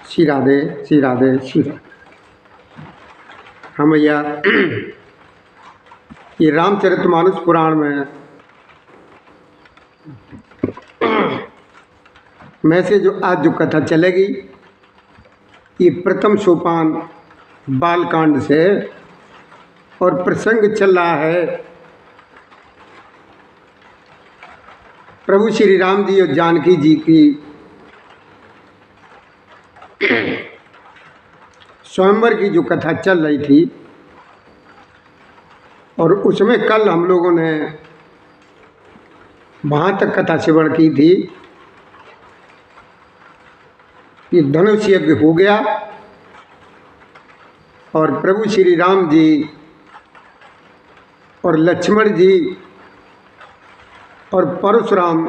श्री राधे श्री राधे श्री राधे। हम भैया ये रामचरितमानस पुराण में से जो आज जो कथा चलेगी, ये प्रथम सोपान बालकांड से, और प्रसंग चल रहा है प्रभु श्री राम जी और जानकी जी की स्वयंवर की जो कथा चल रही थी। और उसमें कल हम लोगों ने वहाँ तक कथा श्रवण की थी कि धनुष यज्ञ हो गया और प्रभु श्री राम जी और लक्ष्मण जी और परशुराम,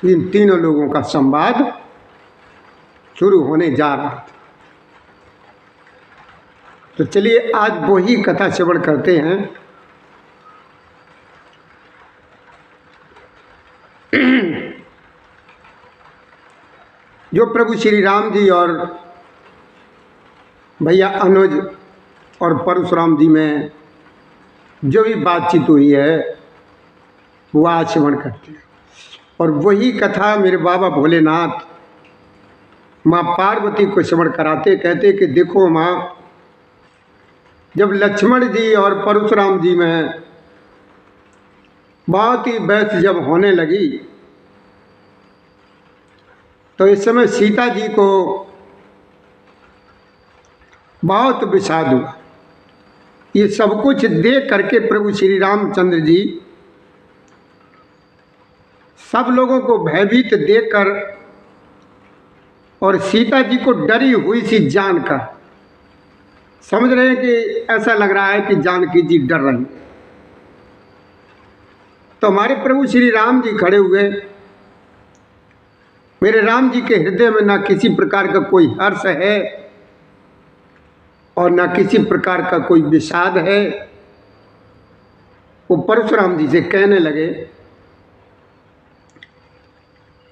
इन तीनों लोगों का संवाद शुरू होने जा रहा था। तो चलिए आज वही कथा श्रवण करते हैं। जो प्रभु श्री राम जी और भैया अनुज और परशुराम जी में जो भी बातचीत हुई है वो आज श्रवण करते हैं। और वही कथा मेरे बाबा भोलेनाथ माँ पार्वती को श्रवण कराते, कहते कि देखो माँ, जब लक्ष्मण जी और परशुराम जी में बहुत ही बहस जब होने लगी तो इस समय सीता जी को बहुत विषाद हुआ। ये सब कुछ देख करके प्रभु श्री रामचंद्र जी सब लोगों को भयभीत देखकर और सीता जी को डरी हुई सी जानकर, समझ रहे हैं कि ऐसा लग रहा है कि जानकी जी डर रही हैं। तो हमारे प्रभु श्री राम जी खड़े हुए। मेरे राम जी के हृदय में ना किसी प्रकार का कोई हर्ष है और ना किसी प्रकार का कोई विषाद है। वो परशुराम जी से कहने लगे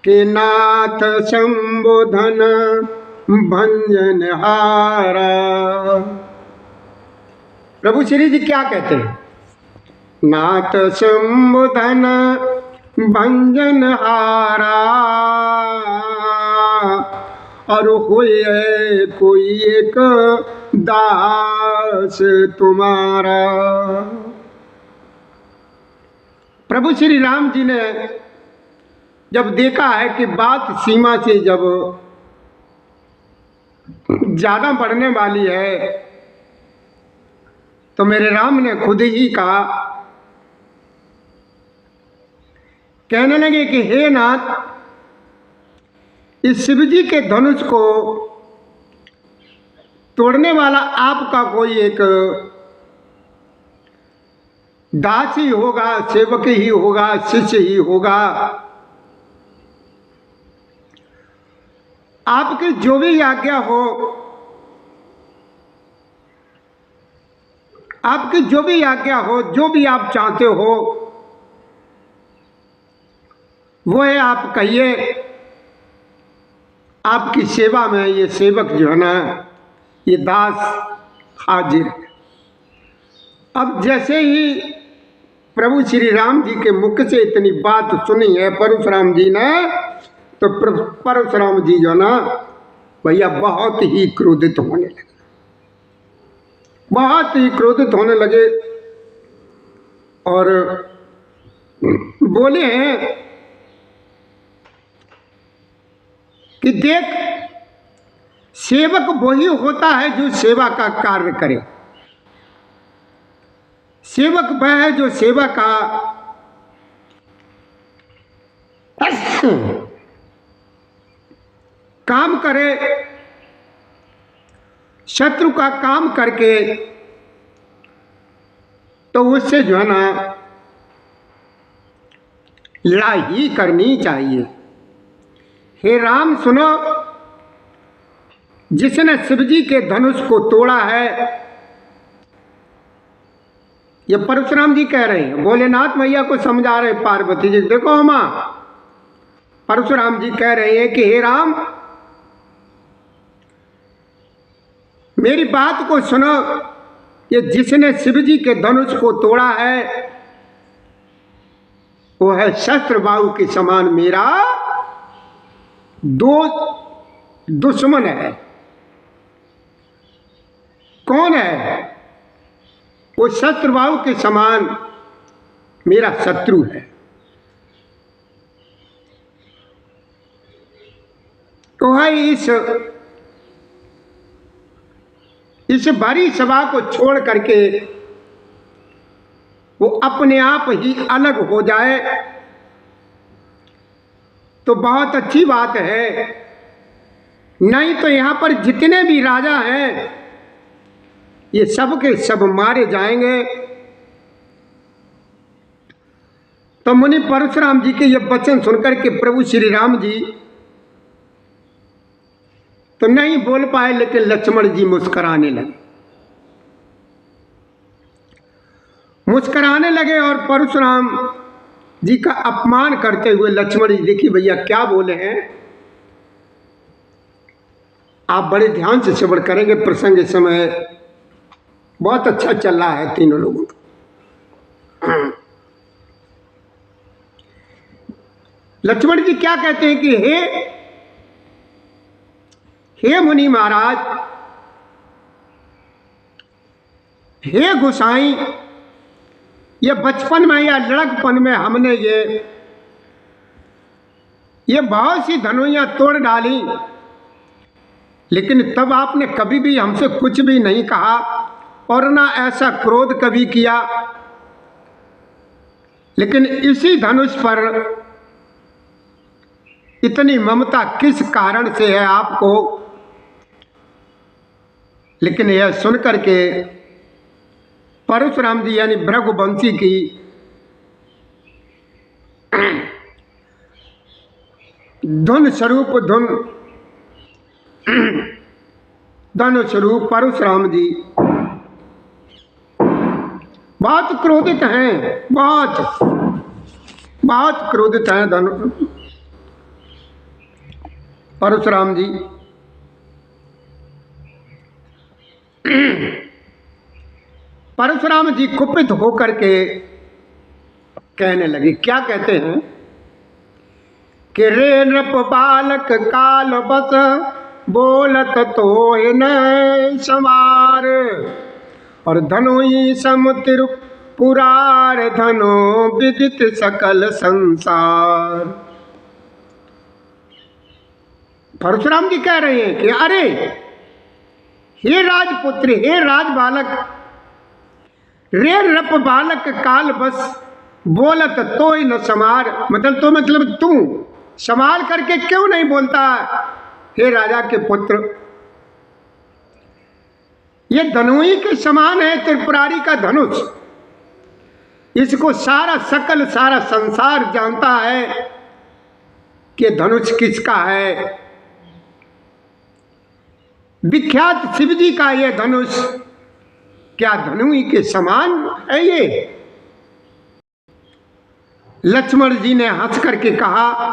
कि नाथ संबोधन भंजन हारा। प्रभु श्री जी क्या कहते हैं? नाथ संबोधन भंजन हारा, और होए कोई एक दास तुम्हारा। प्रभु श्री राम जी ने जब देखा है कि बात सीमा से जब ज़्यादा बढ़ने वाली है, तो मेरे राम ने खुद ही कहा, कहने लगे कि हे नाथ, इस शिव जी के धनुष को तोड़ने वाला आपका कोई एक दास ही होगा, सेवक ही होगा, शिष्य ही होगा। आपकी जो भी आज्ञा हो, आपकी जो भी आज्ञा हो, जो भी आप चाहते हो वो है, आप कहिए। आपकी सेवा में ये सेवक जो है ना, ये दास हाजिर है। अब जैसे ही प्रभु श्री राम जी के मुख से इतनी बात सुनी है परशुराम जी ने, तो परशुराम जी जो ना भैया बहुत ही क्रोधित होने लगे, बहुत ही क्रोधित होने लगे और बोले हैं कि देख, सेवक वही होता है जो सेवा का कार्य करे। सेवक वह है जो सेवा का काम करे, शत्रु का काम करके तो उससे जो है ना लड़ाई करनी चाहिए। हे राम सुनो, जिसने शिव जी के धनुष को तोड़ा है ये परशुराम जी कह रहे हैं, भोलेनाथ मैया को समझा रहे हैं पार्वती जी। देखो माँ, परशुराम जी कह रहे हैं कि हे राम, मेरी बात को सुनो। ये जिसने शिव जी के धनुष को तोड़ा है वो है शस्त्र बाहु के समान मेरा दो दुश्मन है। कौन है? वो शस्त्र बाहु के समान मेरा शत्रु है। तो है इस भरी सभा को छोड़ करके वो अपने आप ही अलग हो जाए तो बहुत अच्छी बात है। नहीं तो यहां पर जितने भी राजा हैं ये सब के सब मारे जाएंगे। तो मुनि परशुराम जी के ये वचन सुनकर के प्रभु श्री राम जी तो नहीं बोल पाए, लेकिन लक्ष्मण जी मुस्कुराने लगे। मुस्कुराने लगे और परशुराम जी का अपमान करते हुए लक्ष्मण जी, देखिए भैया क्या बोले हैं, आप बड़े ध्यान से श्रवण करेंगे। प्रसंग इस समय बहुत अच्छा चल रहा है तीनों लोगों का। लक्ष्मण जी क्या कहते हैं कि हे मुनि महाराज, हे गोसाई, ये बचपन में या लड़कपन में हमने ये बहुत सी धनुइयां तोड़ डाली, लेकिन तब आपने कभी भी हमसे कुछ भी नहीं कहा और ना ऐसा क्रोध कभी किया। लेकिन इसी धनुष पर इतनी ममता किस कारण से है आपको? लेकिन यह सुनकर के परशुराम जी यानी भृगुवंशी की धुन स्वरूप धन स्वरूप परशुराम जी बहुत क्रोधित हैं, बहुत क्रोधित हैं परशुराम जी। परशुराम जी कुपित होकर के कहने लगे, क्या कहते हैं कि रे नृप बालक काल बस बोलत तो न समार, और धनुई समुतिर पुरार धनो विदित सकल संसार। परशुराम जी कह रहे हैं कि अरे हे राजपुत्र, हे राज बालक, रे नृप बालक काल बस बोलत तो न समार, मतलब तू संभाल करके क्यों नहीं बोलता? हे राजा के पुत्र, ये धनुई के समान है त्रिपुरारी का धनुष। इसको सारा संसार जानता है कि धनुष किसका है। विख्यात शिव जी का ये धनुष क्या धनुई के समान है ये? लक्ष्मण जी ने हंस करके कहा,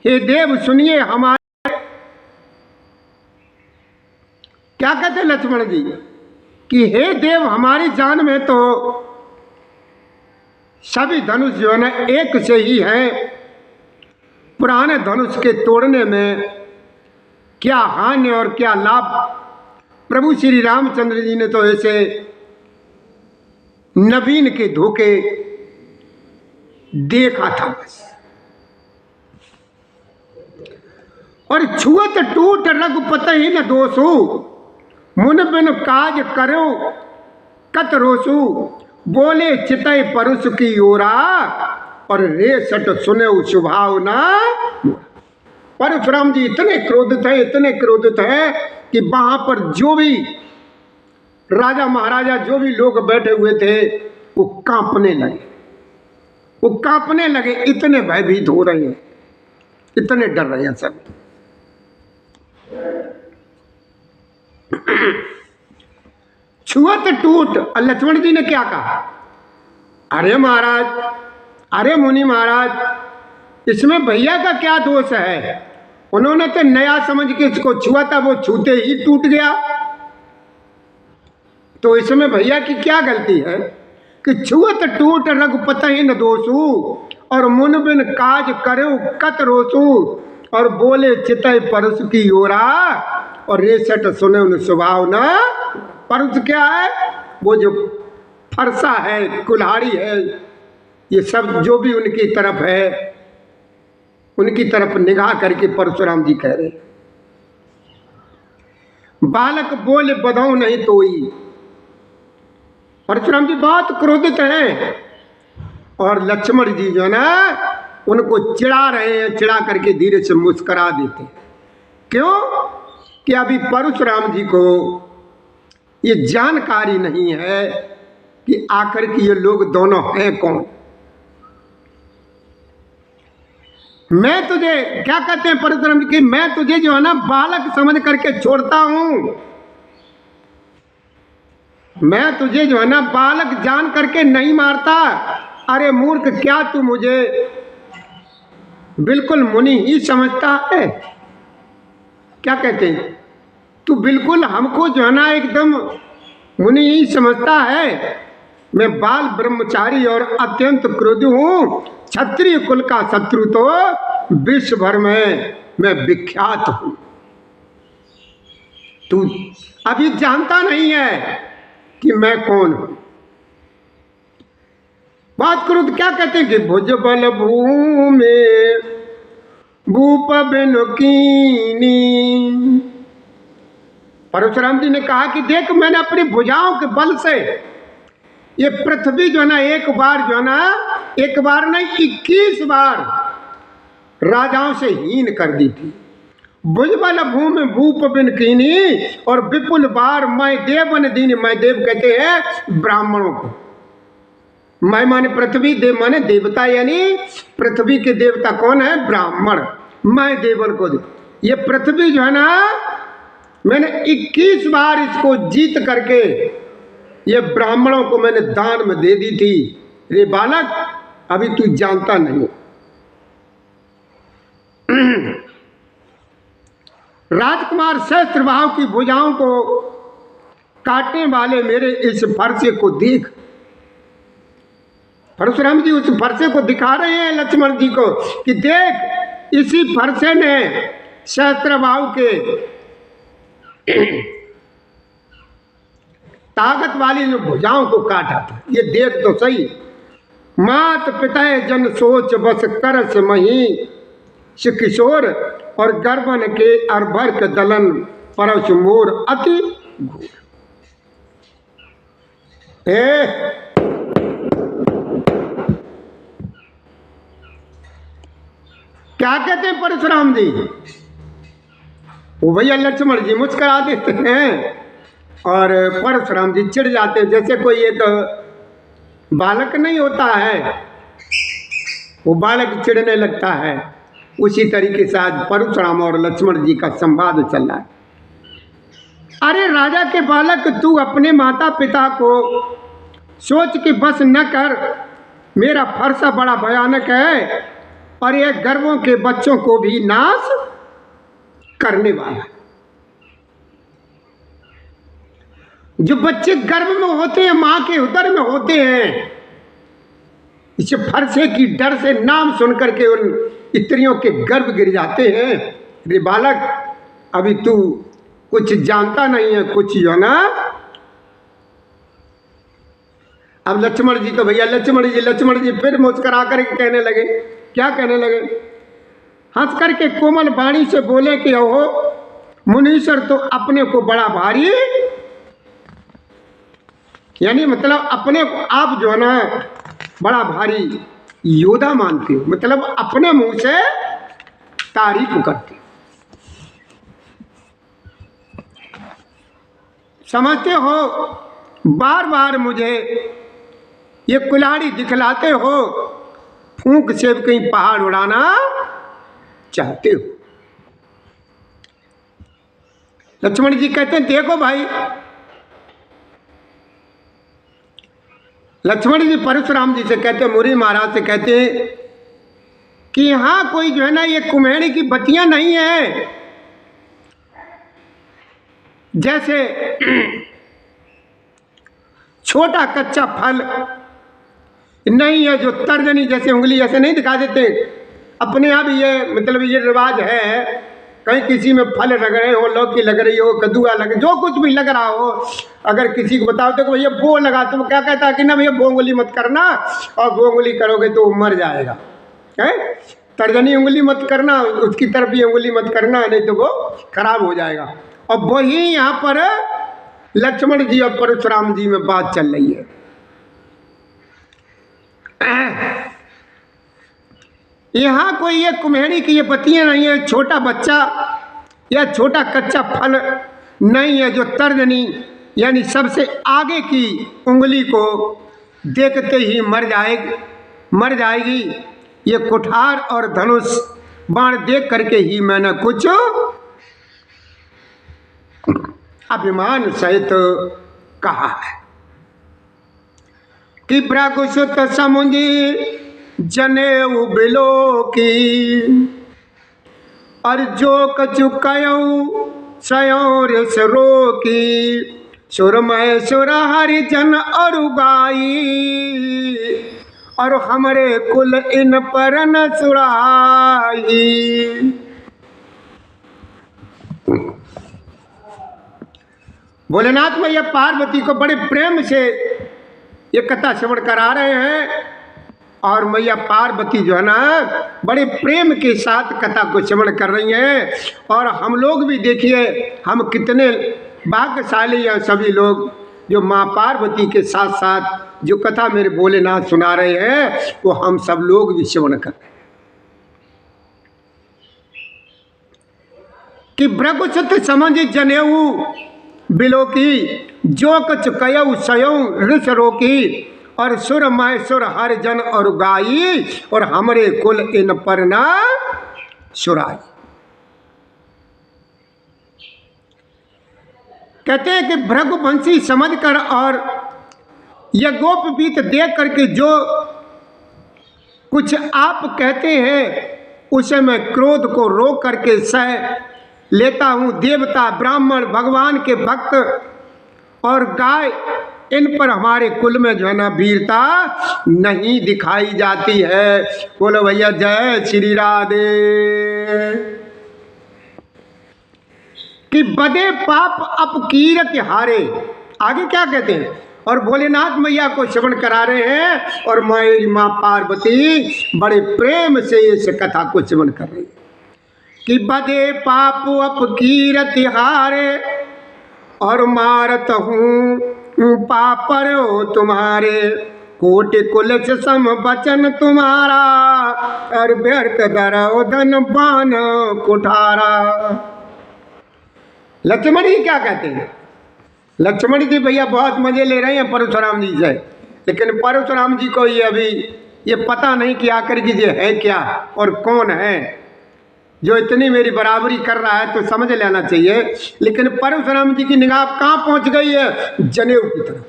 हे देव सुनिए, हमारे क्या कहते लक्ष्मण जी कि हे देव, हमारी जान में तो सभी धनुष जो है ना एक से ही हैं। पुराने धनुष के तोड़ने में क्या हानि और क्या लाभ? प्रभु श्री रामचंद्र जी ने तो ऐसे नवीन के धोखे देखा था बस। और छुअत टूट रघुपत ही न दोषु, मुन बिन काज करो कत रोसु, बोले चितय परुष की ओरा, और रे सट सुने स्वभाव ना। परशुराम जी इतने क्रोधित हैं कि वहां पर जो भी राजा महाराजा जो भी लोग बैठे हुए थे वो कांपने लगे, इतने भयभीत हो रहे हैं, इतने डर रहे हैं सब। छुअत टूट। और लक्ष्मण जी ने क्या कहा, अरे महाराज, अरे मुनि महाराज, इसमें भैया का क्या दोष है? उन्होंने तो नया समझ के इसको छुआ था, वो छूते ही टूट गया, तो इसमें भैया की क्या गलती है कि छुअत टूट रघुपति न दोषू, और मुन बिन काज करे कत रोसू, और बोले चितय परस की ओरा, और रेसट सुने उन स्वभाव न। परस क्या है? वो जो फरसा है, कुल्हाड़ी है, ये सब जो भी उनकी तरफ है, उनकी तरफ निगाह करके परशुराम जी कह रहे, बालक बोले बधाऊ नहीं तोई। परशुराम जी बहुत क्रोधित हैं, और लक्ष्मण जी जो है ना उनको चिढ़ा रहे हैं, चिढ़ा करके धीरे से मुस्करा देते। क्यों? कि अभी परशुराम जी को ये जानकारी नहीं है कि आखिर की ये लोग दोनों हैं कौन। मैं तुझे क्या कहते हैं परशुराम जी की, मैं तुझे जो है ना बालक समझ करके छोड़ता हूं, मैं तुझे जो है ना बालक जान करके नहीं मारता। अरे मूर्ख, क्या तू मुझे बिल्कुल मुनि ही समझता है? क्या कहते हैं, तू बिल्कुल हमको जो है ना एकदम मुनि ही समझता है? मैं बाल ब्रह्मचारी और अत्यंत क्रोधी हूं, क्षत्रिय कुल का शत्रु तो विश्व भर में मैं विख्यात हूं। तू अभी जानता नहीं है कि मैं कौन हूं। बात करूं तो क्या कहते हैं कि भुज बल भूमि भूप बिनु कीनी। परशुराम जी ने कहा कि देख, मैंने अपनी भुजाओं के बल से ये पृथ्वी जो है ना एक बार जो है ना, एक बार नहीं 21 बार राजाओं से हीन कर दी थी। भुजबल भूमि भूप बिन कीनी, और विपुल बार मैं देवन दीनी। मैं देव कहते हैं ब्राह्मणों को, मैं माने पृथ्वी, देव माने देवता, यानी पृथ्वी के देवता कौन है? ब्राह्मण। मैं देवन को दे, ये पृथ्वी जो है ना मैंने 21 बार इसको जीत करके ये ब्राह्मणों को मैंने दान में दे दी थी। रे बालक, अभी तू जानता नहीं। राजकुमार सहस्त्र भाव की भुजाओं को काटने वाले मेरे इस फरसे को देख। परशुराम जी उस फरसे को दिखा रहे हैं लक्ष्मण जी को कि देख, इसी फरसे ने सहस्त्र भाव के ताकत वाली जो भुजाओं को काटा था, ये देख तो सही। मात पिता जन सोच बस करस मही किशोर, और गर्भन के अरभर के दलन परस मोर अति घोर। क्या कहते हैं परशुराम जी? वो भैया लक्ष्मण जी मुस्कुरा देते हैं, और परशुराम जी चिढ़ जाते हैं। जैसे कोई एक बालक नहीं होता है, वो बालक चिढ़ने लगता है, उसी तरीके से आज परशुराम और लक्ष्मण जी का संवाद चल रहा है। अरे राजा के बालक, तू अपने माता पिता को सोच के बस न कर, मेरा फरसा बड़ा भयानक है, और ये गर्भों के बच्चों को भी नाश करने वाला। जो बच्चे गर्भ में होते हैं, मां के उदर में होते हैं, इस फरसे की डर से नाम सुनकर के उन स्त्रियों के गर्भ गिर जाते हैं। रे बालक, अभी तू कुछ जानता नहीं है, कुछ जो ना। अब लक्ष्मण जी तो भैया लक्ष्मण जी फिर मुस्कुरा करके कहने लगे। क्या कहने लगे? हंस करके कोमल वाणी से बोले कि ओहो मुनीश्वर तो अपने को बड़ा भारी, यानी मतलब अपने को आप जो है ना बड़ा भारी योद्धा मानते हो, मतलब अपने मुंह से तारीफ करते हो। समझते हो, बार बार मुझे ये कुल्हाड़ी दिखलाते हो, फूंक से कहीं पहाड़ उड़ाना चाहते हो। लक्ष्मण जी कहते हैं देखो भाई, लक्ष्मण जी परशुराम जी से कहते, मुनि महाराज से कहते कि यहाँ कोई जो है ना ये कुम्हेड़ी की बत्तियां नहीं है, जैसे छोटा कच्चा फल नहीं है जो तर्जनी जैसे उंगली ऐसे नहीं दिखा देते अपने आप। ये मतलब ये रिवाज है, कहीं किसी में फल लग रहे हो, लौकी लग रही हो, कद्दूआ लग, जो कुछ भी लग रहा हो, अगर किसी को बताओ तो भैया वो लगा, तो वो क्या कहता है कि ना भैया वो उंगली मत करना, और वो उंगली करोगे तो वो मर जाएगा, है तर्जनी उंगली मत करना, उसकी तरफ भी उंगली मत करना, नहीं तो वो खराब हो जाएगा। और वही यहाँ पर लक्ष्मण जी और परशुराम जी में बात चल रही है। यहाँ कोई ये कुम्हेड़ी की ये बत्तियां नहीं है, छोटा बच्चा या छोटा कच्चा फल नहीं है जो तर्जनी यानी सबसे आगे की उंगली को देखते ही मर जाएगी। ये कुठार और धनुष बाण देख करके ही मैंने कुछ अभिमान सहित कहा है कि भृगुसुत समुझी जनेऊ बिलो की, और जो कछु कयऊ सयोर सरो की, सुरमय सुर हरि जन और गाई, और हमरे कुल इन पर न सुराई। भोलेनाथ मैया पार्वती को बड़े प्रेम से ये कथा श्रवण करा रहे हैं, और मैया पार्वती जो है ना बड़े प्रेम के साथ कथा को श्रवण कर रही हैं। और हम लोग भी देखिए हम कितने भाग्यशाली हैं, सभी लोग जो माँ पार्वती के साथ साथ जो कथा मेरे भोलेनाथ सुना रहे हैं वो हम सब लोग भी श्रवण कर रहे हैं कि भृगुसुत समझ जनेऊ बिलो की, जो कछ कयऊ सयऊ ऋष रोकी, और सुर मय सुर हर जन और गाई, और हमरे कुल इन पर न सुराई। कहते हैं कि भृगुवंशी समझकर और यह गोपवीत देख करके जो कुछ आप कहते हैं उसे मैं क्रोध को रोक करके सह लेता हूँ। देवता ब्राह्मण भगवान के भक्त और गाय इन पर हमारे कुल में जो है ना वीरता नहीं दिखाई जाती है। बोलो भैया जय श्री राधे। कि बदे पाप अपकीरत हारे, आगे क्या कहते हैं, और भोलेनाथ मैया को श्रवण करा रहे हैं और मेरी माँ पार्वती बड़े प्रेम से इस कथा को श्रवण कर रही है कि बदे पाप अपकीरत हारे, और मारत हूँ पापर हो तुम्हारे, कोटि कुल से सम बचन तुम्हारा, और व्यर्थ दरो धन बान कुठारा। लक्ष्मण जी क्या कहते हैं, लक्ष्मण जी भैया बहुत मजे ले रहे हैं परशुराम जी से, लेकिन परशुराम जी को ये अभी ये पता नहीं कि आकर के ये है क्या और कौन है जो इतनी मेरी बराबरी कर रहा है, तो समझ लेना चाहिए। लेकिन परशुराम जी की निगाह कहाँ पहुंच गई है, जनेऊ की तरफ।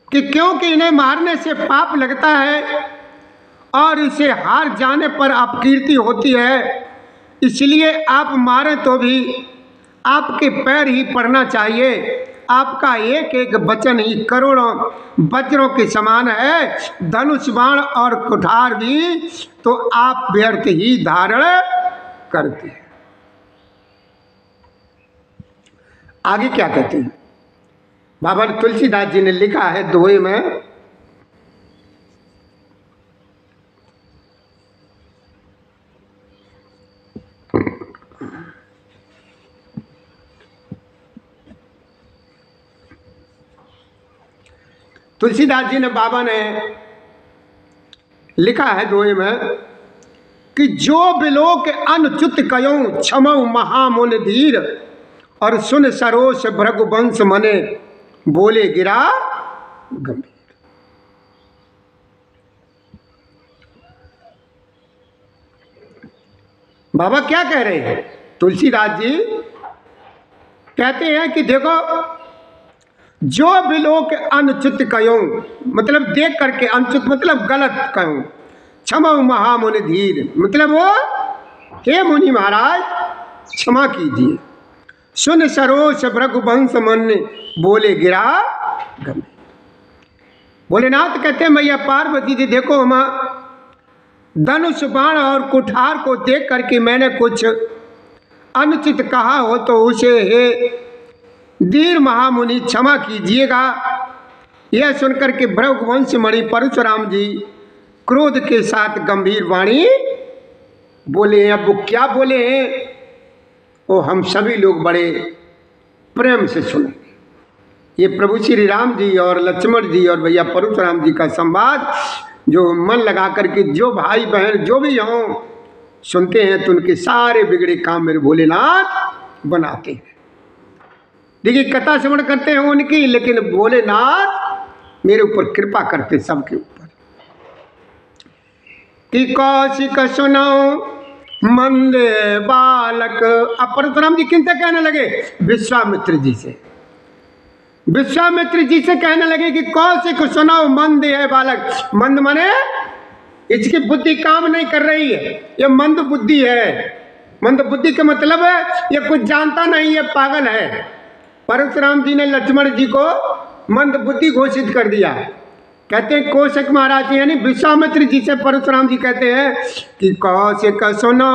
कि क्योंकि इन्हें मारने से पाप लगता है और इसे हार जाने पर अपकीर्ति होती है, इसलिए आप मारें तो भी आपके पैर ही पड़ना चाहिए। आपका एक एक वचन ही करोड़ों वज्रों के समान है, धनुष बाण और कुठार भी तो आप व्यर्थ ही धारण करते हैं। आगे क्या कहते हैं, बाबा तुलसीदास जी ने लिखा है दोहे में, तुलसीदास जी ने बाबा ने लिखा है दोहे में कि जो बिलो के अनुचित कयों क्षमऊ महामुन धीर, और सुन सरोष भृगुवंश मने बोले गिरा गंभीर। बाबा क्या कह रहे हैं तुलसीदास जी कहते हैं कि देखो, जो भी लोग अनुचित कहो, मतलब देख करके अनुचित मतलब गलत कहो, क्षमा महामुनि धीर, मतलब वो हे मुनि महाराज क्षमा कीजिए। सुन सरोष भृगुवंश मन बोले गिरा गमे। भोलेनाथ कहते हैं मैया पार्वती जी देखो, हम धनुष बाण और कुठार को देख करके मैंने कुछ अनुचित कहा हो तो उसे हे धीर महामुनि क्षमा कीजिएगा। यह सुनकर के भृगुवंश मणि परशुराम जी क्रोध के साथ गंभीर वाणी बोले। अब वो क्या बोले हैं वो हम सभी लोग बड़े प्रेम से सुने। ये प्रभु श्री राम जी और लक्ष्मण जी और भैया परशुराम जी का संवाद जो मन लगा करके जो भाई बहन जो भी हों सुनते हैं तो उनके सारे बिगड़े काम मेरे भोलेनाथ बनाते हैं। देखिए कथा श्रवण करते हैं उनकी, लेकिन भोलेनाथ मेरे ऊपर कृपा करते सबके ऊपर। कि कौशिक सुनो मंद बालक। अब परशुराम जी किनसे कहने लगे? विश्वामित्र जी से। विश्वामित्र जी से कहने लगे कि कौशिक सुनो मंद है बालक। मंद माने इसकी बुद्धि काम नहीं कर रही है, ये मंद बुद्धि है। मंद बुद्धि का मतलब है ये कुछ जानता नहीं है, पागल है। परशुराम जी ने लक्ष्मण जी को मंद बुद्धि घोषित कर दिया। कहते हैं कौशिक महाराज जी यानी विश्वामित्र जी से परशुराम जी कहते हैं कि कौशिक सुनो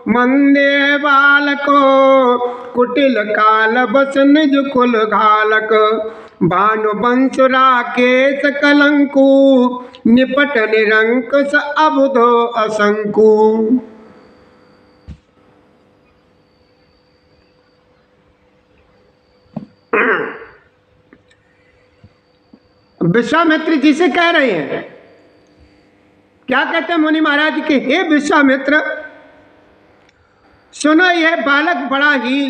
मंदे बालको कुटिल काल बस निज कुल घालक भानु बंसुरा केश कलंकु निपट निरंकुश अबुधो असंकु। विश्वामित्र जी से कह रहे हैं, क्या कहते हैं मुनि महाराज के? हे विश्वामित्र सुनो, यह बालक बड़ा ही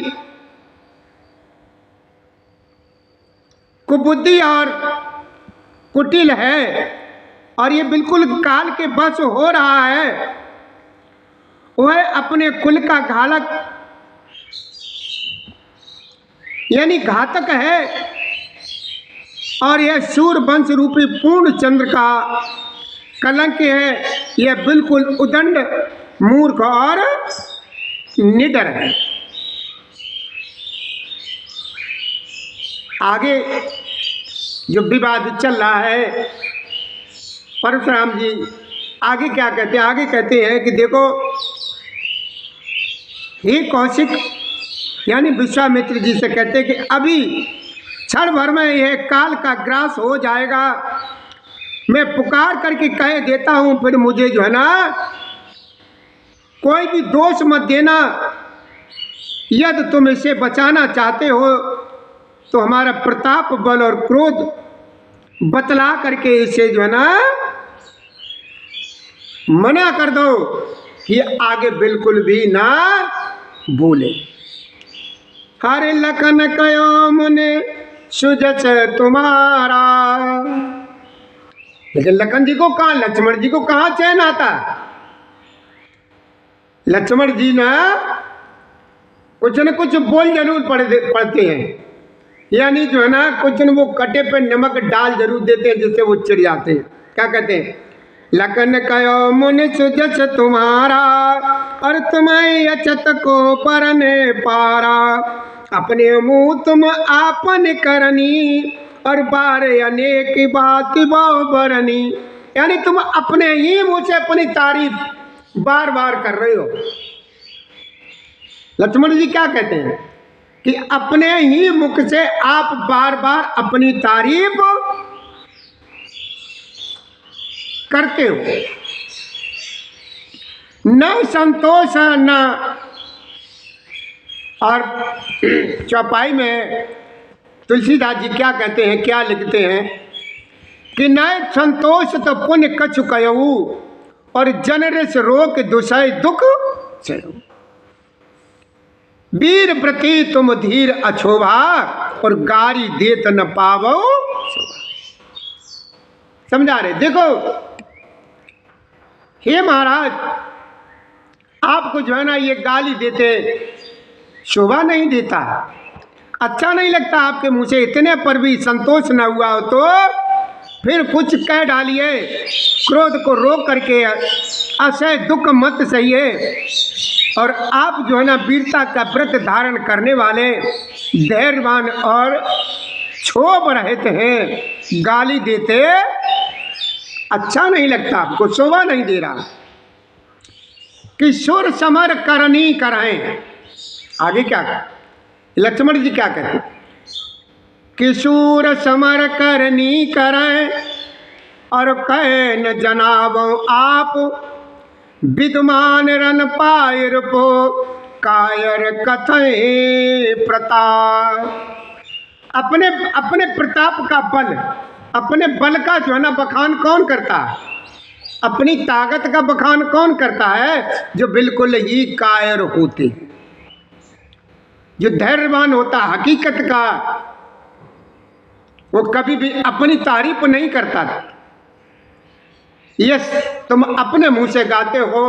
कुबुद्धि और कुटिल है और ये बिल्कुल काल के बस हो रहा है। वह अपने कुल का घातक यानी घातक है और यह सूर्य वंश रूपी पूर्ण चंद्र का कलंक है। यह बिल्कुल उदंड मूर्ख और निडर है। आगे जो विवाद चल रहा है परशुराम जी आगे क्या कहते हैं? आगे कहते हैं कि देखो हे कौशिक यानी विश्वामित्र जी से कहते हैं कि अभी क्षण भर में यह काल का ग्रास हो जाएगा। मैं पुकार करके कह देता हूं, फिर मुझे जो है ना कोई भी दोष मत देना। यदि तुम इसे बचाना चाहते हो तो हमारा प्रताप बल और क्रोध बतला करके इसे जो है ना मना कर दो कि आगे बिल्कुल भी ना बोले। हरे लखन कयो मुने सुजस तुम्हारा। लेकिन लखन जी को कहाँ, लक्ष्मण जी को कहाँ चैन आता? लक्ष्मण जी ना कुछ न कुछ बोल जरूर पड़ते हैं, यानी जो है ना कुछ न वो कटे पे नमक डाल जरूर देते हैं जिससे वो चिढ़ जाते हैं। क्या कहते हैं? लखन कयो मुनि सुजस तुम्हारा और तुम्हें अचत को परने पारा। अपने मुँह तुम आपन करनी और बारे अनेक बात बहु बरनी। यानी तुम अपने ही मुँह से अपनी तारीफ बार बार कर रहे हो। लक्ष्मण जी क्या कहते हैं कि अपने ही मुख से आप बार बार अपनी तारीफ करते हो। न संतोष न। और चौपाई में तुलसीदास जी क्या कहते हैं, क्या लिखते हैं कि न संतोष तो पुण्य कछु कयऊ और जनरस रोक दुसय दुख चयऊ। वीर प्रति तुम धीर अछोभा और गारी देत न पावो। समझा रहे? देखो हे महाराज आपको जो है ना ये गाली देते शोभा नहीं देता। अच्छा नहीं लगता आपके मुँह से, इतने पर भी संतोष न हुआ हो तो फिर कुछ कह डालिए। क्रोध को रोक करके असह दुख मत सहिए। और आप जो है ना वीरता का व्रत धारण करने वाले, धैर्यवान और क्षोभ रहित हैं, गाली देते अच्छा नहीं लगता, आपको शोभा नहीं दे रहा। किशोर समर करनी कराएं। आगे क्या कहा लक्ष्मण जी, क्या कहते? किशोर समर करनी कराएं और कहे न जनाब आप, विद्वान रन पायर पो कायर कथे प्रताप। अपने अपने प्रताप का बल, अपने बल का जो है ना बखान कौन करता है? अपनी ताकत का बखान कौन करता है? जो बिल्कुल ही कायर होते हैं। जो धैर्यवान होता हकीकत का, वो कभी भी अपनी तारीफ नहीं करता। यस, तुम अपने मुंह से गाते हो,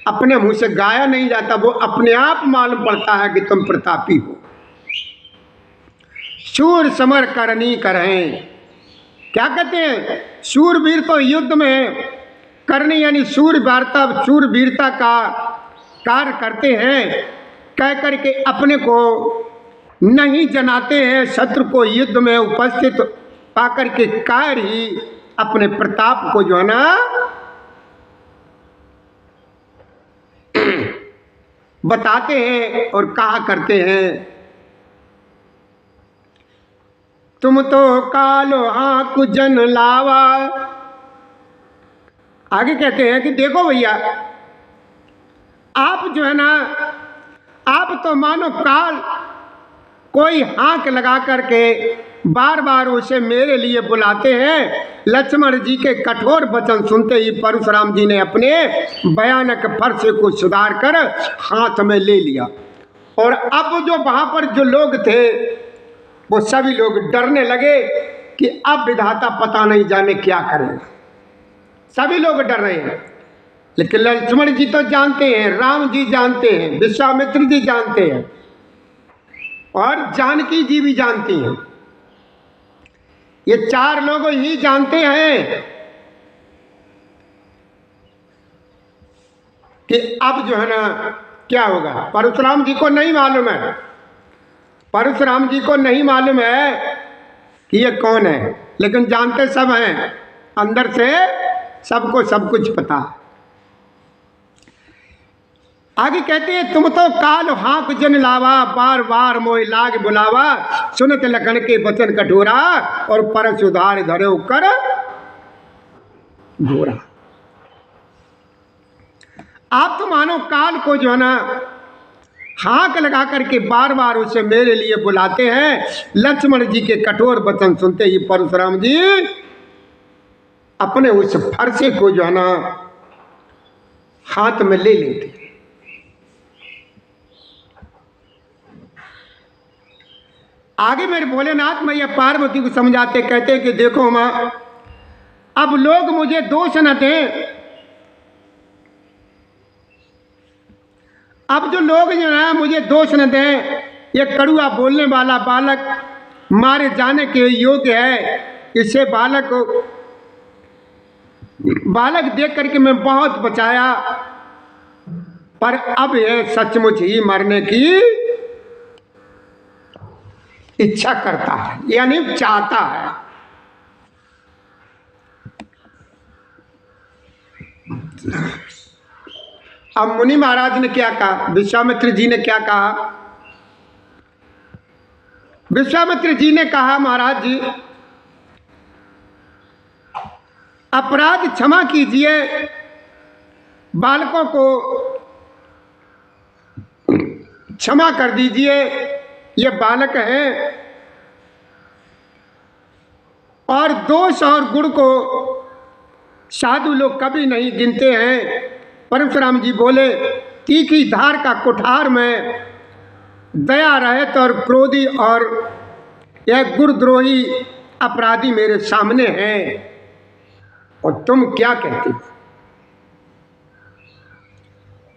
अपने मुंह से गाया नहीं जाता, वो अपने आप मालूम पड़ता है कि तुम प्रतापी हो। शूर समर करनी करें। क्या कहते हैं? शूरवीर तो युद्ध में करनी यानी शूरवीरता का कार्य करते हैं, कह करके अपने को नहीं जनाते हैं। शत्रु को युद्ध में उपस्थित पाकर के कायर ही अपने प्रताप को जो है ना बताते हैं और कहा करते हैं, तुम तो कालो हाँक जन लावा। आगे कहते हैं कि देखो भैया, आप जो है ना, आप तो मानो काल कोई हाँक लगा करके बार बार उसे मेरे लिए बुलाते हैं। लक्ष्मण जी के कठोर वचन सुनते ही परशुराम जी ने अपने भयानक फरसे को सुधार कर हाथ में ले लिया। और अब जो वहां पर जो लोग थे वो सभी लोग डरने लगे कि अब विधाता पता नहीं जाने क्या करेगा। सभी लोग डर रहे हैं, लेकिन लक्ष्मण जी तो जानते हैं, राम जी जानते हैं, विश्वामित्र जी जानते हैं और जानकी जी भी जानती हैं। ये चार लोग ही जानते हैं कि अब जो है ना क्या होगा। परशुराम जी को नहीं मालूम है, परशुराम जी को नहीं मालूम है कि ये कौन है, लेकिन जानते सब हैं, अंदर से सबको सब कुछ पता है। आगे कहते हैं, तुम तो काल हाँक जन लावा, बार बार मोहि लाग बुलावा, सुनत लखन के वचन कठोरा, और परस उधार धरो कर घोरा। आप तो मानो काल को जो है ना हाँक लगा करके बार बार उसे मेरे लिए बुलाते हैं। लक्ष्मण जी के कठोर वचन सुनते ही परशुराम जी अपने उस फरसे को जो है ना हाथ में ले लेते। आगे मेरे भोलेनाथ मैया पार्वती को समझाते, कहते हैं कि देखो मां, अब लोग मुझे दोष न दें। अब जो लोग जो है मुझे दोष न दें, ये कड़ुआ बोलने वाला बालक मारे जाने के योग्य है। इसे बालक देख करके मैं बहुत बचाया, पर अब यह सचमुच ही मरने की इच्छा करता है, यानी चाहता है। अब मुनि महाराज ने क्या कहा, विश्वामित्र जी ने क्या कहा? विश्वामित्र जी ने कहा, महाराज जी अपराध क्षमा कीजिए, बालकों को क्षमा कर दीजिए, ये बालक हैं और दोष और गुण को साधु लोग कभी नहीं गिनते हैं। परशुराम जी बोले, तीखी धार का कुठार में दया रहित और क्रोधी और यह गुरुद्रोही अपराधी मेरे सामने हैं, और तुम क्या कहते हो?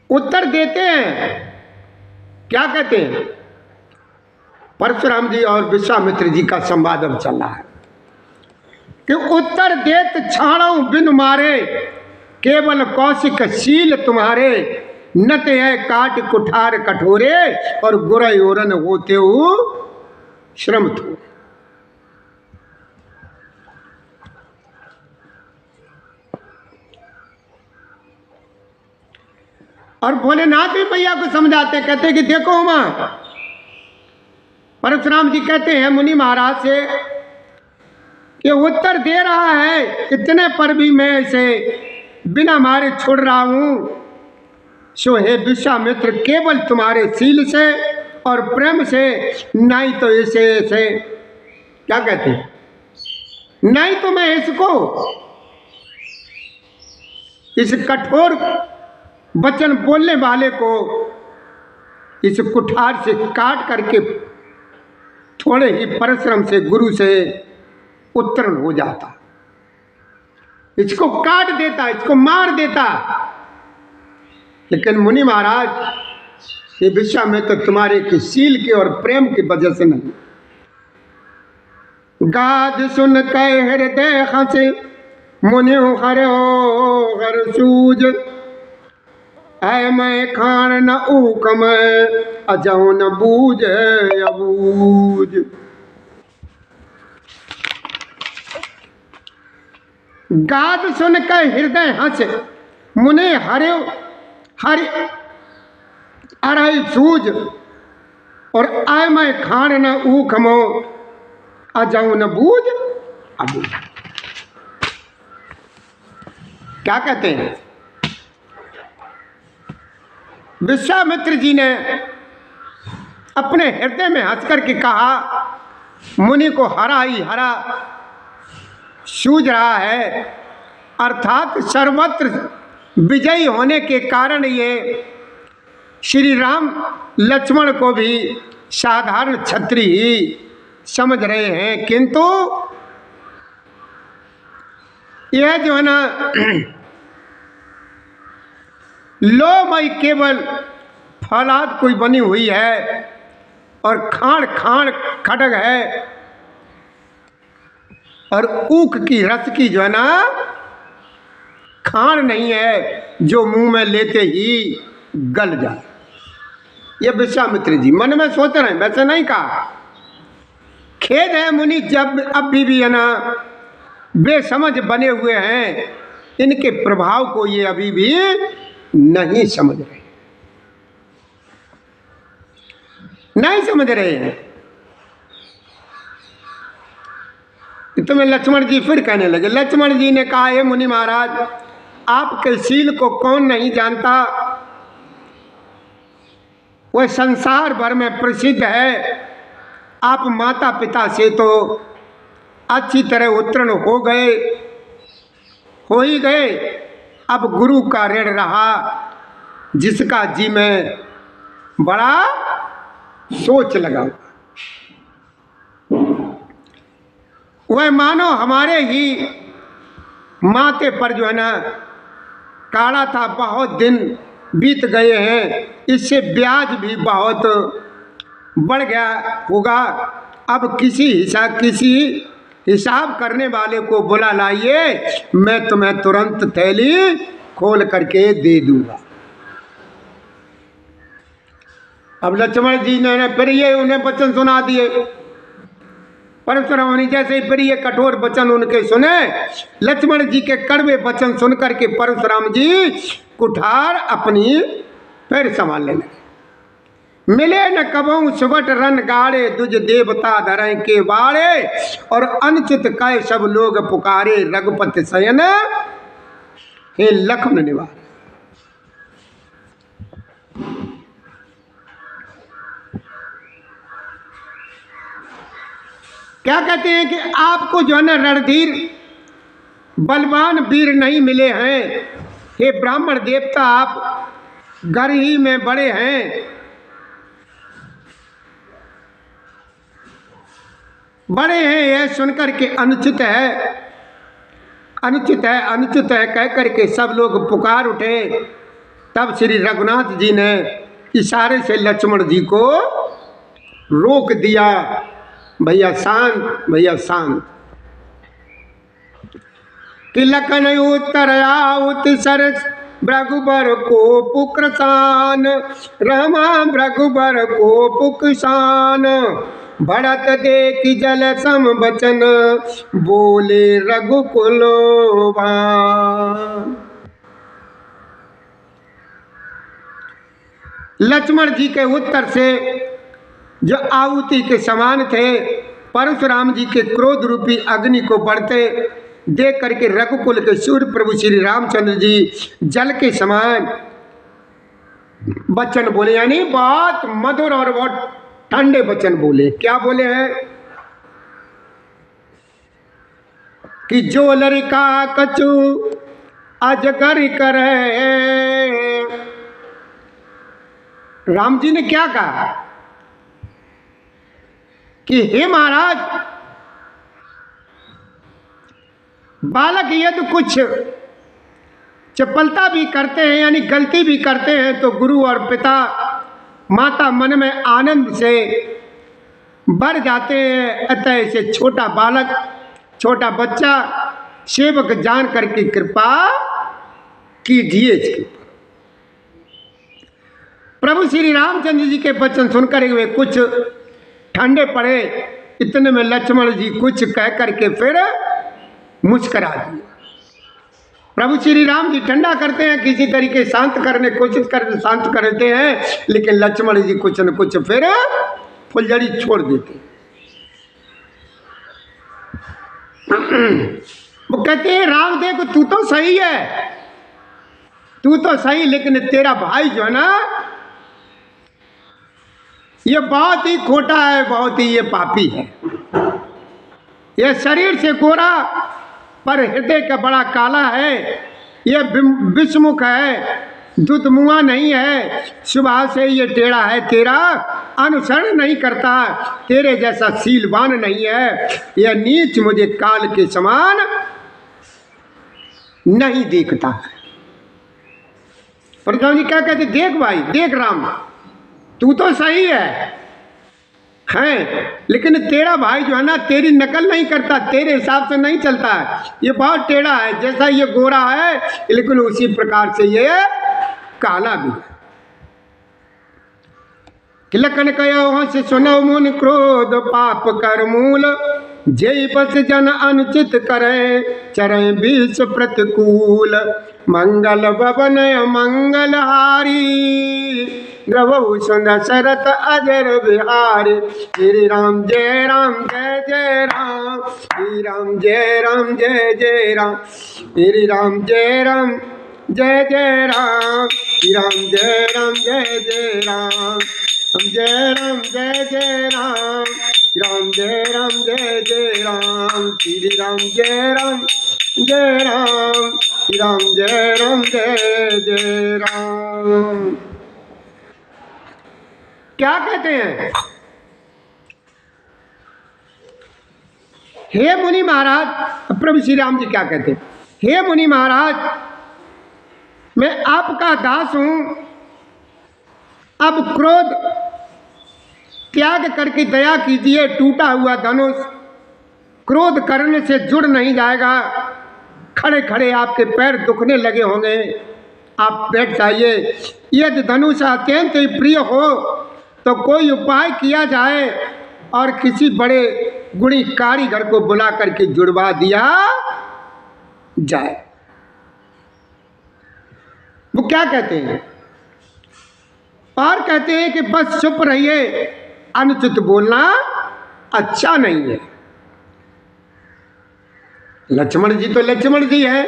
उत्तर देते हैं, क्या कहते हैं? परशुराम जी और विश्वामित्र जी का संवाद अब चल रहा है कि उत्तर देत छाणों बिन मारे, केवल कौशिक शील तुम्हारे, नत है काट कुठार कठोरे, और गुरय ओरन होते हो श्रम थो। और भोलेनाथ भी मैया को समझाते, कहते कि देखो मां, परशुराम जी कहते हैं मुनि महाराज से कि उत्तर दे रहा है, इतने पर भी मैं इसे बिना मारे छोड़ रहा हूं। सो हे विश्वामित्र, केवल तुम्हारे शील से और प्रेम से, नहीं तो इसे क्या कहते हैं, नहीं तो मैं इसको, इस कठोर वचन बोलने वाले को इस कुठार से काट करके थोड़े ही परिश्रम से गुरु से उत्तरण हो जाता, इसको काट देता, इसको मार देता। लेकिन मुनि महाराज, ये विश्वामित्र तुम्हारे की शील के और प्रेम की वजह से नहीं। गाद सुन कह हृदय हंसे, मुनि हर सूज, है मैं खान न ऊकम, अजौ न बूझ अबूझ। गाद सुन कर हृदय हंस, मुने हरे हरि अरई सूझ, और आय मैं खान न ऊकमो, अजौ न बूझ अबूझ। क्या कहते हैं, विश्वामित्र जी ने अपने हृदय में हंस करके कहा, मुनि को हरा ही हरा सूझ रहा है, अर्थात सर्वत्र विजयी होने के कारण ये श्री राम लक्ष्मण को भी साधारण क्षत्रिय ही समझ रहे हैं। किंतु यह जो है ना, लोमय केवल फौलाद कोई बनी हुई है, और खाण खाण खड़ग है, और ऊख की रस की जो है ना खाण नहीं है, जो मुंह में लेते ही गल जाए। ये विश्वामित्र जी मन में सोच रहे हैं, वैसे नहीं कहा। खेद है मुनि, जब अब भी है ना बेसमझ बने हुए हैं, इनके प्रभाव को ये अभी भी नहीं समझ रहे, नहीं समझ रहे हैं। तुम्हें लक्ष्मण जी फिर कहने लगे। लक्ष्मण जी ने कहा, हे मुनि महाराज, आपके शील को कौन नहीं जानता, वह संसार भर में प्रसिद्ध है। आप माता पिता से तो अच्छी तरह उत्तीर्ण हो ही गए, अब गुरु का ऋण रहा, जिसका जी में बड़ा सोच लगा। वह मानो हमारे ही माथे पर जो है ना काढ़ा था, बहुत दिन बीत गए हैं, इससे ब्याज भी बहुत बढ़ गया होगा। अब किसी हिसाब करने वाले को बुला लाइए, मैं तुम्हें तुरंत थैली खोल करके दे दूंगा। अब लक्ष्मण जी ने फिर ये उन्हें वचन सुना दिए। परशुराम ने जैसे ही फिर ये कठोर वचन उनके सुने, लक्ष्मण जी के कड़वे वचन सुन करके परशुराम जी कुठार अपनी फिर संभालने लगे। मिले न कबहू सुबट रन गाड़े, दुज देवता धरें के बाड़े, और अनुचित कह सब लोग पुकारे, रघुपति शयन हे लक्ष्मण निवार। क्या कहते हैं कि आपको जो है ना रणधीर बलवान वीर नहीं मिले हैं। हे ब्राह्मण देवता, आप घर ही में बड़े हैं, बड़े हैं, यह सुनकर के अनुचित है, अनुचित है, अनुचित है कह करके सब लोग पुकार उठे। तब श्री रघुनाथ जी ने इशारे से लक्ष्मण जी को रोक दिया, भैया शांत, भैया शांत। कि लखन उत्तर आउत सरस रघुबर को पुक्रसान, रामा रघुबर को पुकसान। भरत देख जल सम बचन, बोले रघुकुलवान। लक्ष्मण जी के उत्तर से जो आहुति के समान थे, परशुराम जी के क्रोध रूपी अग्नि को बढ़ते देख करके रघुकुल के सूर्य प्रभु श्री रामचंद्र जी जल के समान वचन बोले, यानी बहुत मधुर और बहुत ठंडे वचन बोले। क्या बोले हैं कि जो लड़का कछु अजगर करे। राम जी ने क्या कहा कि हे महाराज, बालक यदि कुछ चपलता भी करते हैं यानी गलती भी करते हैं तो गुरु और पिता माता मन में आनंद से बढ़ जाते हैं। अतः इसे छोटा बालक, छोटा बच्चा सेवक जान करके कृपा कीजिए। प्रभु श्री रामचंद्र जी के वचन सुनकर वे कुछ ठंडे पड़े। इतने में लक्ष्मण जी कुछ कह करके फिर मुस्करा दिए। प्रभु श्री राम जी ठंडा करते हैं, किसी तरीके शांत करने की कोशिश करते, शांत करते हैं, लेकिन लक्ष्मण जी कुछ न कुछ फिर फुलझड़ी छोड़ देते। वो कहते हैं राम देखो तू तो सही है, तू तो सही, लेकिन तेरा भाई जो है ना ये बहुत ही खोटा है, बहुत ही ये पापी है। ये शरीर से गोरा पर हृदय का बड़ा काला है। ये विषमुख है, दुधमुआ नहीं है, सुबह से ये टेढ़ा है, तेरा अनुसरण नहीं करता, तेरे जैसा शीलवान नहीं है। यह नीच मुझे काल के समान नहीं देखता है। परशुराम जी क्या कहते, देख भाई, देख राम, तू तो सही है, लेकिन तेरा भाई जो है ना तेरी नकल नहीं करता, तेरे हिसाब से नहीं चलता है। ये बहुत टेढ़ा है, जैसा ये गोरा है लेकिन उसी प्रकार से ये काला भी है। लखन कयो से सुनो मुन क्रोध पाप कर मूल, जय बस जन अनुचित करे चरण बीच प्रतिकूल। मंगल भवन मंगल हारी, रवु सुन शरत अजर बिहारी। श्री राम जय जय राम, श्री राम जय जय राम, श्री राम जय जय राम, श्री राम जय जय राम, जय राम जय राम, राम जय जय राम, श्री राम जय राम, श्री राम जय जय राम। क्या कहते हैं, हे मुनि महाराज, प्रभु श्री राम जी क्या कहते हैं, हे मुनि महाराज, मैं आपका दास हूं। अब क्रोध त्याग करके दया कीजिए। टूटा हुआ धनुष क्रोध करने से जुड़ नहीं जाएगा। खड़े खड़े आपके पैर दुखने लगे होंगे, आप बैठ जाइए। यदि धनुष अत्यंत ही प्रिय हो तो कोई उपाय किया जाए और किसी बड़े गुणी कारीगर को बुला करके जुड़वा दिया जाए। वो क्या कहते हैं, और कहते हैं कि बस चुप रहिए, अनुचित बोलना अच्छा नहीं है। लक्ष्मण जी तो लक्ष्मण जी है।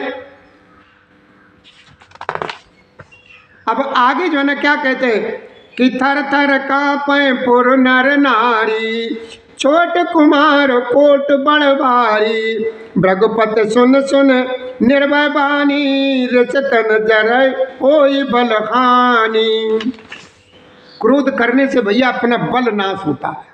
अब आगे जो है ना क्या कहते हैं कि थर थर कांपे पुर नर नारी, छोट कुमार कोट बड़ भारी। भृगुपत सुन सुन निर्भय बानी, रचतन जरय होई बलहानी। क्रोध करने से भैया अपना बल नाश होता है।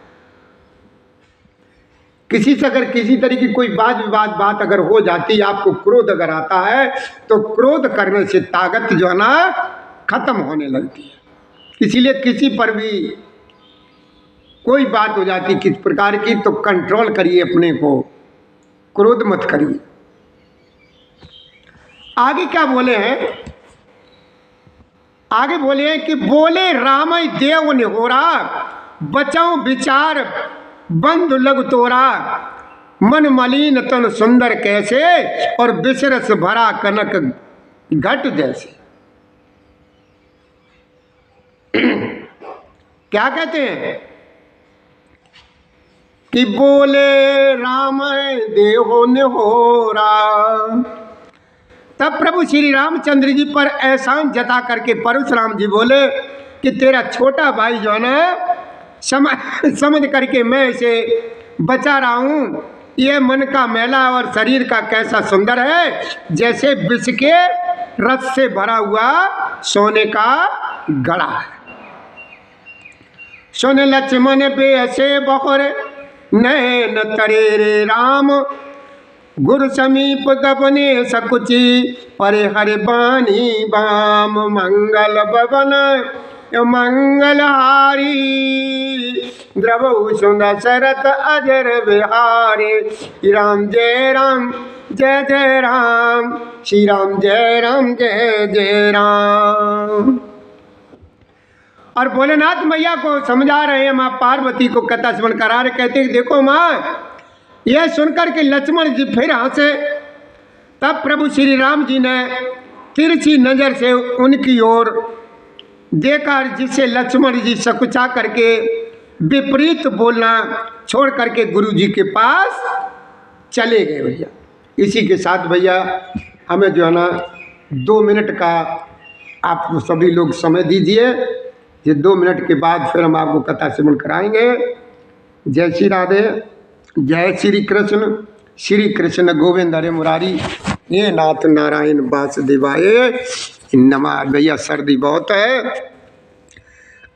किसी से अगर किसी तरह की कोई वाद विवाद बात अगर हो जाती है, आपको क्रोध अगर आता है तो क्रोध करने से ताकत जो है ना खत्म होने लगती है। इसीलिए किसी पर भी कोई बात हो जाती किस प्रकार की तो कंट्रोल करिए अपने को, क्रोध मत करिए। आगे क्या बोले हैं, आगे बोले हैं कि बोले राम देव ने हो रहा, बचाओ विचार बंधु लग तोरा, मन मलिन तन सुंदर कैसे, और विषरस भरा कनक घट जैसे। क्या कहते हैं कि बोले राम देव ने हो रहा, तब प्रभु श्री रामचंद्र जी पर एहसान जता करके परशुराम जी बोले कि तेरा छोटा भाई जो है ना, समझ करके मैं इसे बचा रहा हूँ। ये मन का मैला और शरीर का कैसा सुंदर है, जैसे विष के रस से भरा हुआ सोने का गड़ा है। सुन लक्ष्मण बेअसे बहोर नैन तरे रे राम, गुरु समीप गबने सकुची, परे हरि बानी बाम, मंगल भवन मंगलहारी, द्रवहु सुंदर शरत अजर बिहारी। श्री राम जय राम जय जय राम, श्री राम जय राम जय जय राम। और भोलेनाथ मैया को समझा रहे हैं, माँ पार्वती को कथा श्रवण करा रहे, कहते हैं देखो माँ, यह सुनकर के लक्ष्मण जी फिर हंसे। तब प्रभु श्री राम जी ने तिरछी नजर से उनकी ओर देखा, जिससे लक्ष्मण जी सकुचा करके विपरीत बोलना छोड़ करके गुरु जी के पास चले गए। भैया इसी के साथ भैया हमें जो है ना 2 मिनट का आप सभी लोग समय दीजिए। ये 2 मिनट के बाद फिर हम आपको कथा श्रवण कराएंगे। जय श्री राधे, जय श्री कृष्ण गोविंद हरे मुरारी, ये नाथ नारायण वासुदेवाय नमः। भैया सर्दी बहुत है,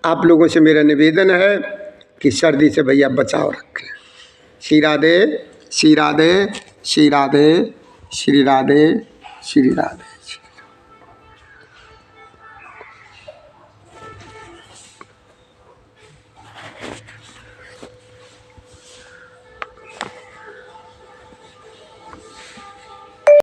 आप लोगों से मेरा निवेदन है कि सर्दी से भैया बचाव रखें। श्री राधे श्री राधे श्री राधे श्री राधे श्री राधे।